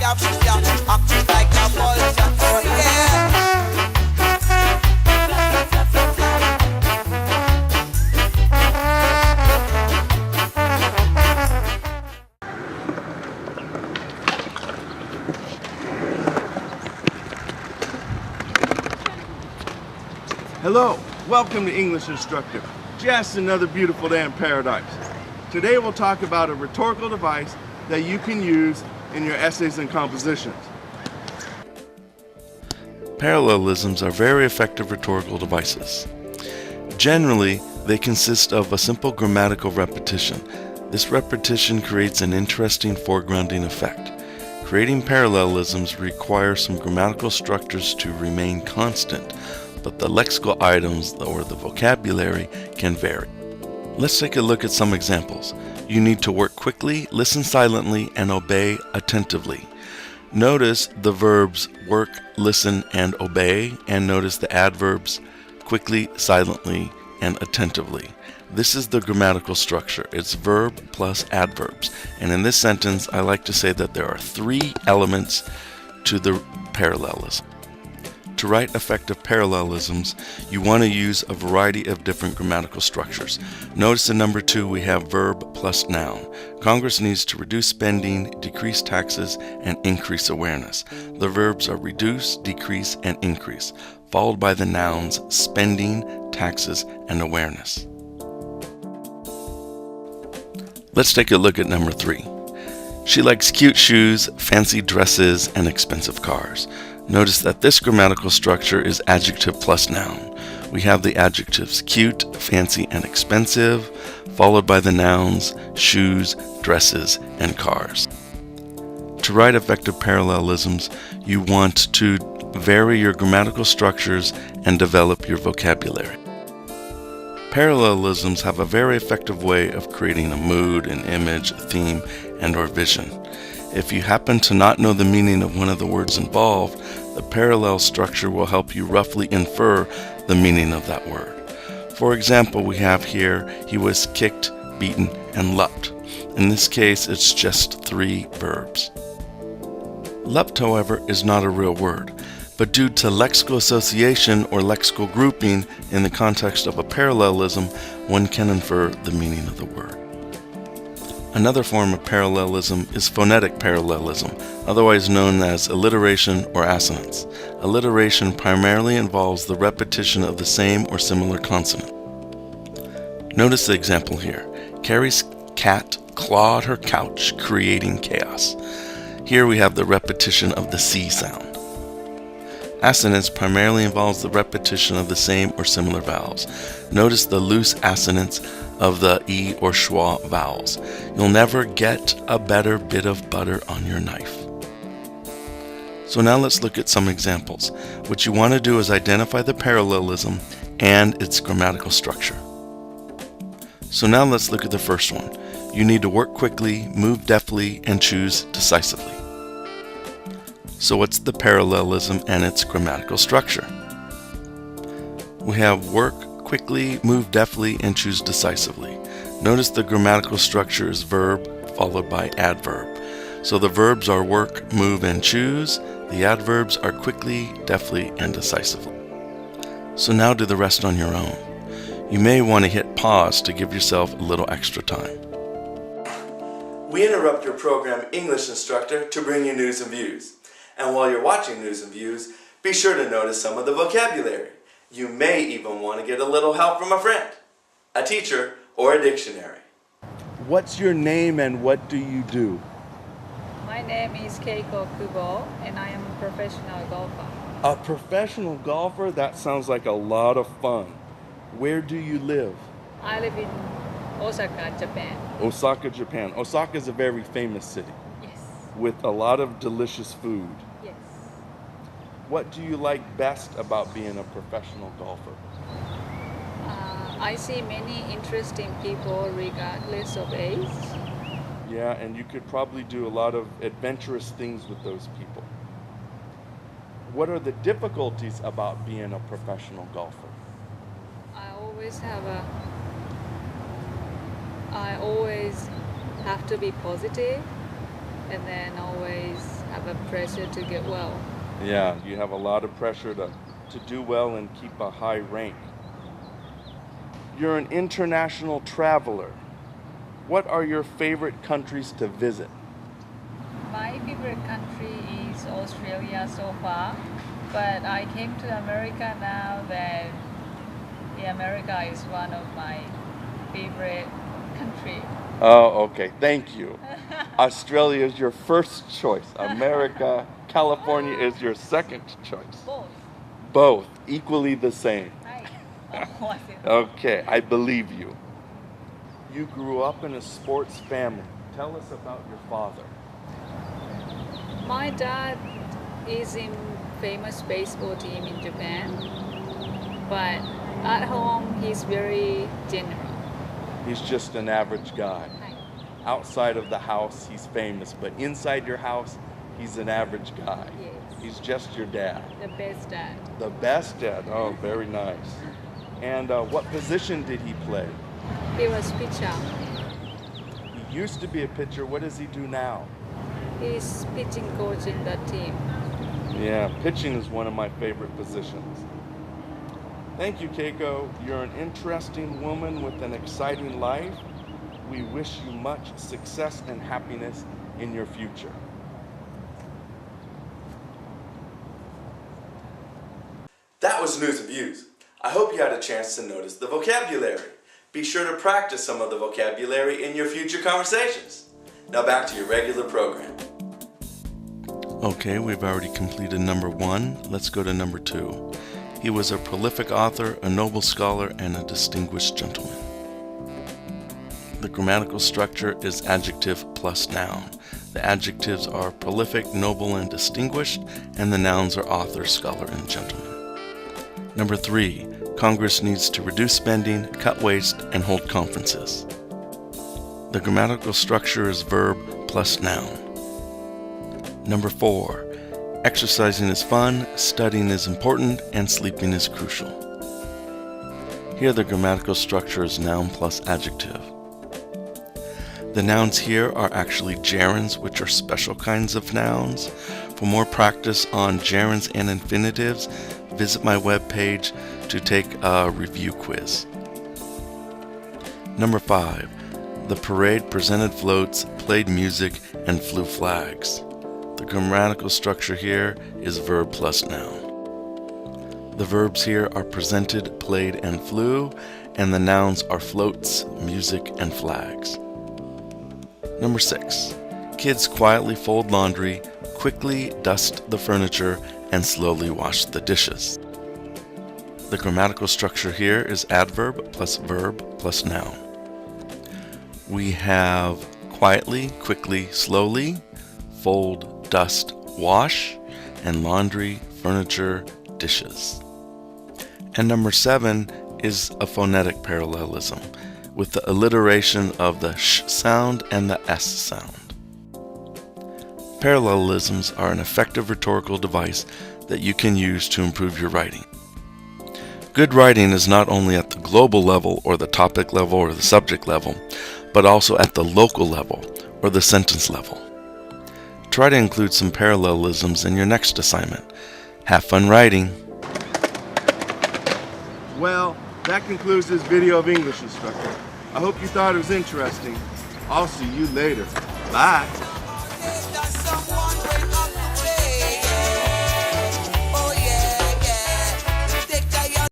acting like a vulture. Oh yeah. Hello, welcome to English Instructor. Just another beautiful day in paradise. Today we'll talk about a rhetorical device that you can use in your essays and compositions. Parallelisms are very effective rhetorical devices. Generally, they consist of a simple grammatical repetition. This repetition creates an interesting foregrounding effect. Creating parallelisms requires some grammatical structures to remain constant, but the lexical items or the vocabulary can vary. Let's take a look at some examples. You need to work quickly, listen silently, and obey attentively. Notice the verbs work, listen, and obey, and notice the adverbs quickly, silently, and attentively. This is the grammatical structure. It's verb plus adverbs. And in this sentence, I like to say that there are three elements to the parallelism. To write effective parallelisms, you want to use a variety of different grammatical structures. Notice in number 2 we have verb plus noun. Congress needs to reduce spending, decrease taxes, and increase awareness. The verbs are reduce, decrease, and increase, followed by the nouns spending, taxes, and awareness. Let's take a look at number 3. She likes cute shoes, fancy dresses, and expensive cars. Notice that this grammatical structure is adjective plus noun. We have the adjectives cute, fancy, and expensive, followed by the nouns shoes, dresses, and cars. To write effective parallelisms, you want to vary your grammatical structures and develop your vocabulary. Parallelisms have a very effective way of creating a mood, an image, a theme, and/or vision. If you happen to not know the meaning of one of the words involved, the parallel structure will help you roughly infer the meaning of that word. For example, we have here, he was kicked, beaten, and lupped. In this case, it's just 3 verbs. Lupped, however, is not a real word, but due to lexical association or lexical grouping in the context of a parallelism, one can infer the meaning of the word. Another form of parallelism is phonetic parallelism, otherwise known as alliteration or assonance. Alliteration primarily involves the repetition of the same or similar consonant. Notice the example here. Carrie's cat clawed her couch, creating chaos. Here we have the repetition of the C sound. Assonance primarily involves the repetition of the same or similar vowels. Notice the loose assonance of the E or schwa vowels. You'll never get a better bit of butter on your knife. So now let's look at some examples. What you want to do is identify the parallelism and its grammatical structure. So now let's look at the first one. You need to work quickly, move deftly, and choose decisively. So what's the parallelism and its grammatical structure? We have work quickly, move deftly, and choose decisively. Notice the grammatical structure is verb followed by adverb. So the verbs are work, move, and choose. The adverbs are quickly, deftly, and decisively. So now do the rest on your own. You may want to hit pause to give yourself a little extra time. We interrupt your program English Instructor to bring you news and views. And while you're watching news and views, be sure to notice some of the vocabulary. You may even want to get a little help from a friend, a teacher, or a dictionary. What's your name and what do you do? My name is Keiko Kubo and I am a professional golfer. A professional golfer? That sounds like a lot of fun. Where do you live? I live in Osaka, Japan. Osaka, Japan. Osaka is a very famous city. Yes. With a lot of delicious food. Yes. What do you like best about being a professional golfer? I see many interesting people regardless of age. Yeah, and you could probably do a lot of adventurous things with those people. What are the difficulties about being a professional golfer? I always have to be positive and then always have a pressure to get well. Yeah, you have a lot of pressure to do well and keep a high rank. You're an international traveler. What are your favorite countries to visit? My favorite country is Australia so far, but I came to America now that America is one of my favorite country. Oh, okay. Thank you. Australia is your first choice. America, California is your second choice. Both. Both, equally the same. Right. Oh, was it? Okay, I believe you. You grew up in a sports family. Tell us about your father. My dad is in famous baseball team in Japan, but at home he's very general. He's just an average guy. Right. Outside of the house, he's famous, but inside your house, he's an average guy. Yes. He's just your dad. The best dad. The best dad. Oh, very nice. And what position did he play? He was pitcher. He used to be a pitcher. What does he do now? He's pitching coach in that team. Yeah, pitching is one of my favorite positions. Thank you, Keiko. You're an interesting woman with an exciting life. We wish you much success and happiness in your future. That was News and Views. I hope you had a chance to notice the vocabulary. Be sure to practice some of the vocabulary in your future conversations. Now back to your regular program. Okay, we've already completed number 1. Let's go to number 2. He was a prolific author, a noble scholar, and a distinguished gentleman. The grammatical structure is adjective plus noun. The adjectives are prolific, noble, and distinguished, and the nouns are author, scholar, and gentleman. Number 3. Congress needs to reduce spending, cut waste, and hold conferences. The grammatical structure is verb plus noun. Number 4. Exercising is fun, studying is important, and sleeping is crucial. Here the grammatical structure is noun plus adjective. The nouns here are actually gerunds, which are special kinds of nouns. For more practice on gerunds and infinitives, visit my webpage to take a review quiz. Number 5. The parade presented floats, played music, and flew flags. The grammatical structure here is verb plus noun. The verbs here are presented, played, and flew, and the nouns are floats, music, and flags. Number 6. Kids quietly fold laundry, quickly dust the furniture, and slowly wash the dishes. The grammatical structure here is adverb plus verb plus noun. We have quietly, quickly, slowly, fold, dust, wash, and laundry, furniture, dishes. And number 7 is a phonetic parallelism with the alliteration of the sh sound and the s sound. Parallelisms are an effective rhetorical device that you can use to improve your writing. Good writing is not only at the global level or the topic level or the subject level, but also at the local level or the sentence level. Try to include some parallelisms in your next assignment. Have fun writing. Well, that concludes this video of English Instructor. I hope you thought it was interesting. I'll see you later. Bye.